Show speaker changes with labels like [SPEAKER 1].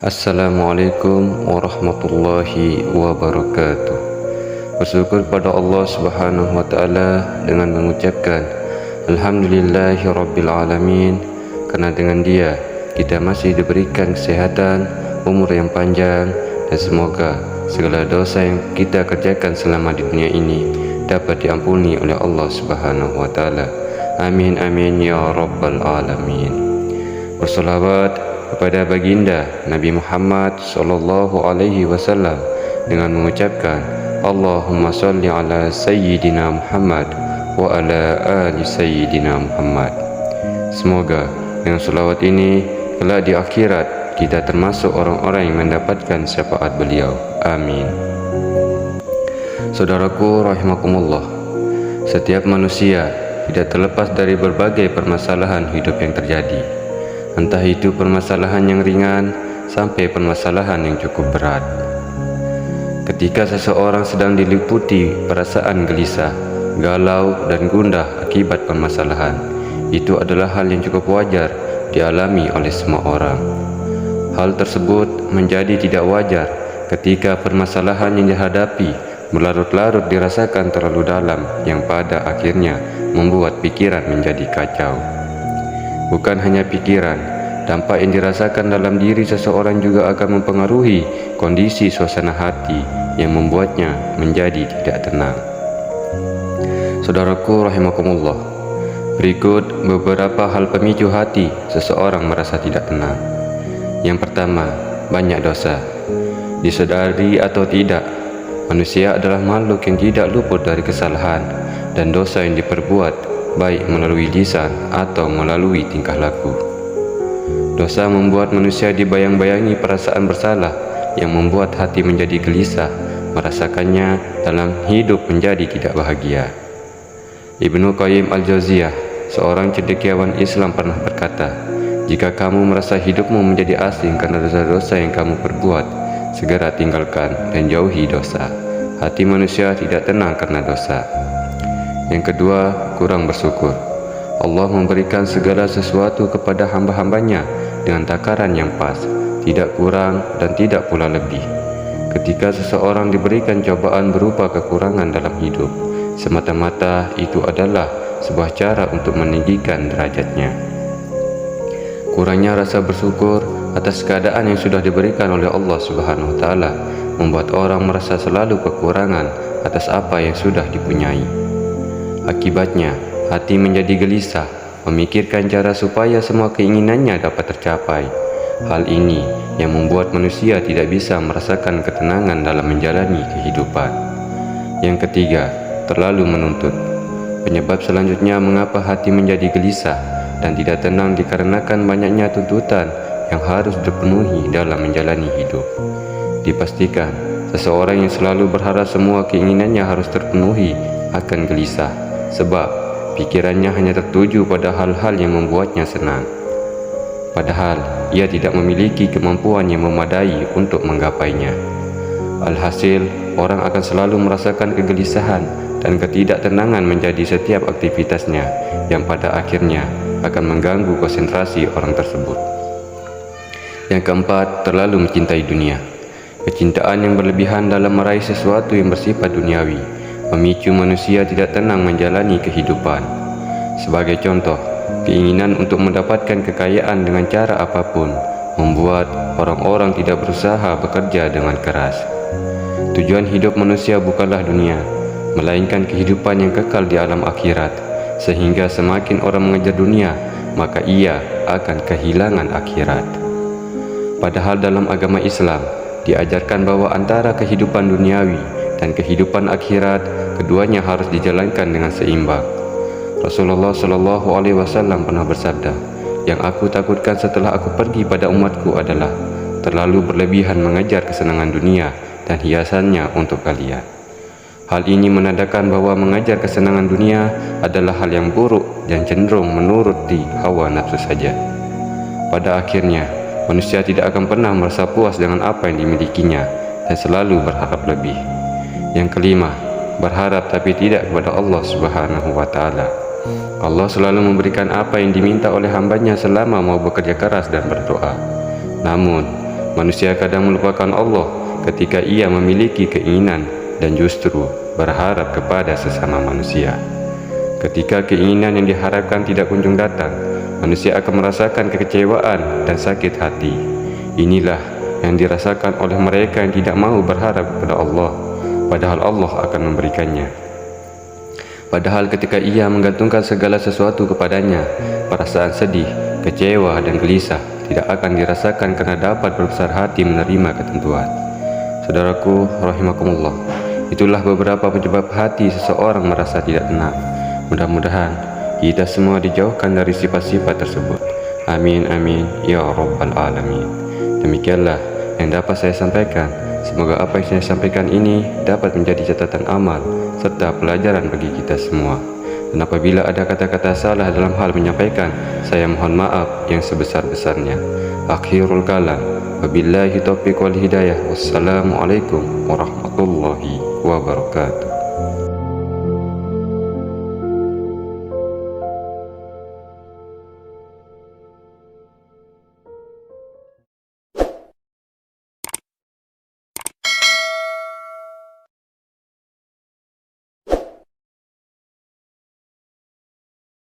[SPEAKER 1] Assalamualaikum warahmatullahi wabarakatuh. Bersyukur pada Allah Subhanahu wa taala dengan mengucapkan Alhamdulillahi rabbil alamin, karena dengan Dia kita masih diberikan kesehatan, umur yang panjang, dan semoga segala dosa yang kita kerjakan selama di dunia ini dapat diampuni oleh Allah Subhanahu wa taala. Amin amin ya rabbal alamin. Bersolawat kepada baginda Nabi Muhammad sallallahu alaihi wasallam dengan mengucapkan Allahumma shalli ala sayyidina Muhammad wa ala ali sayyidina Muhammad. Semoga dengan selawat ini kelak di akhirat kita termasuk orang-orang yang mendapatkan syafaat beliau. Amin. Saudaraku rahimakumullah, setiap manusia tidak terlepas dari berbagai permasalahan hidup yang terjadi, entah itu permasalahan yang ringan sampai permasalahan yang cukup berat. Ketika seseorang sedang diliputi perasaan gelisah, galau, dan gundah akibat permasalahan, itu adalah hal yang cukup wajar dialami oleh semua orang. Hal tersebut menjadi tidak wajar ketika permasalahan yang dihadapi berlarut-larut dirasakan terlalu dalam, yang pada akhirnya membuat pikiran menjadi kacau. Bukan hanya pikiran, dampak yang dirasakan dalam diri seseorang juga akan mempengaruhi kondisi suasana hati yang membuatnya menjadi tidak tenang. Saudaraku rahimakumullah, berikut beberapa hal pemicu hati seseorang merasa tidak tenang. Yang pertama, banyak dosa. Disadari atau tidak, manusia adalah makhluk yang tidak luput dari kesalahan dan dosa yang diperbuat, baik melalui lisan atau melalui tingkah laku. Dosa membuat manusia dibayang-bayangi perasaan bersalah yang membuat hati menjadi gelisah, merasakannya dalam hidup menjadi tidak bahagia. Ibnu Qayyim al-Jauziyah, seorang cendekiawan Islam, pernah berkata, "Jika kamu merasa hidupmu menjadi asing karena dosa-dosa yang kamu perbuat, segera tinggalkan dan jauhi dosa. Hati manusia tidak tenang karena dosa." Yang kedua, kurang bersyukur. Allah memberikan segala sesuatu kepada hamba-hambanya dengan takaran yang pas, tidak kurang dan tidak pula lebih. Ketika seseorang diberikan cobaan berupa kekurangan dalam hidup, semata-mata itu adalah sebuah cara untuk meninggikan derajatnya. Kurangnya rasa bersyukur atas keadaan yang sudah diberikan oleh Allah Subhanahu wa taala membuat orang merasa selalu kekurangan atas apa yang sudah dipunyai. Akibatnya, hati menjadi gelisah, memikirkan cara supaya semua keinginannya dapat tercapai. Hal ini yang membuat manusia tidak bisa merasakan ketenangan dalam menjalani kehidupan. Yang ketiga, terlalu menuntut. Penyebab selanjutnya mengapa hati menjadi gelisah dan tidak tenang dikarenakan banyaknya tuntutan yang harus dipenuhi dalam menjalani hidup. Dipastikan, seseorang yang selalu berharap semua keinginannya harus terpenuhi akan gelisah, sebab pikirannya hanya tertuju pada hal-hal yang membuatnya senang, padahal ia tidak memiliki kemampuan yang memadai untuk menggapainya. Alhasil, orang akan selalu merasakan kegelisahan dan ketidaktenangan menjadi setiap aktivitasnya, yang pada akhirnya akan mengganggu konsentrasi orang tersebut. Yang keempat, terlalu mencintai dunia. Kecintaan yang berlebihan dalam meraih sesuatu yang bersifat duniawi memicu manusia tidak tenang menjalani kehidupan. Sebagai contoh, keinginan untuk mendapatkan kekayaan dengan cara apapun membuat orang-orang tidak berusaha bekerja dengan keras. Tujuan hidup manusia bukanlah dunia, melainkan kehidupan yang kekal di alam akhirat, sehingga semakin orang mengejar dunia, maka ia akan kehilangan akhirat. Padahal dalam agama Islam diajarkan bahwa antara kehidupan duniawi dan kehidupan akhirat, keduanya harus dijalankan dengan seimbang. Rasulullah Shallallahu Alaihi Wasallam pernah bersabda, "Yang aku takutkan setelah aku pergi pada umatku adalah terlalu berlebihan mengejar kesenangan dunia dan hiasannya untuk kalian." Hal ini menandakan bahwa mengejar kesenangan dunia adalah hal yang buruk dan cenderung menuruti hawa nafsu saja. Pada akhirnya, manusia tidak akan pernah merasa puas dengan apa yang dimilikinya dan selalu berharap lebih. Yang kelima, berharap tapi tidak kepada Allah Subhanahu wa taala. Allah selalu memberikan apa yang diminta oleh hambanya selama mau bekerja keras dan berdoa. Namun, Manusia kadang melupakan Allah ketika ia memiliki keinginan dan justru berharap kepada sesama manusia. Ketika keinginan yang diharapkan tidak kunjung datang, manusia akan merasakan kekecewaan dan sakit hati. Inilah yang dirasakan oleh mereka yang tidak mau berharap kepada Allah, padahal Allah akan memberikannya. Padahal ketika ia menggantungkan segala sesuatu kepadanya, perasaan sedih, kecewa dan gelisah tidak akan dirasakan karena dapat berbesar hati menerima ketentuan. Saudaraku rahimakumullah, itulah beberapa penyebab hati seseorang merasa tidak tenang. Mudah-mudahan kita semua dijauhkan dari sifat-sifat tersebut. Amin amin ya rabbal alamin. Demikianlah yang dapat saya sampaikan. Semoga apa yang saya sampaikan ini dapat menjadi catatan amal serta pelajaran bagi kita semua. Dan apabila ada kata-kata salah dalam hal menyampaikan, saya mohon maaf yang sebesar-besarnya. Akhirul kalam, wabillahi taufiq wal hidayah. Wassalamualaikum warahmatullahi wabarakatuh.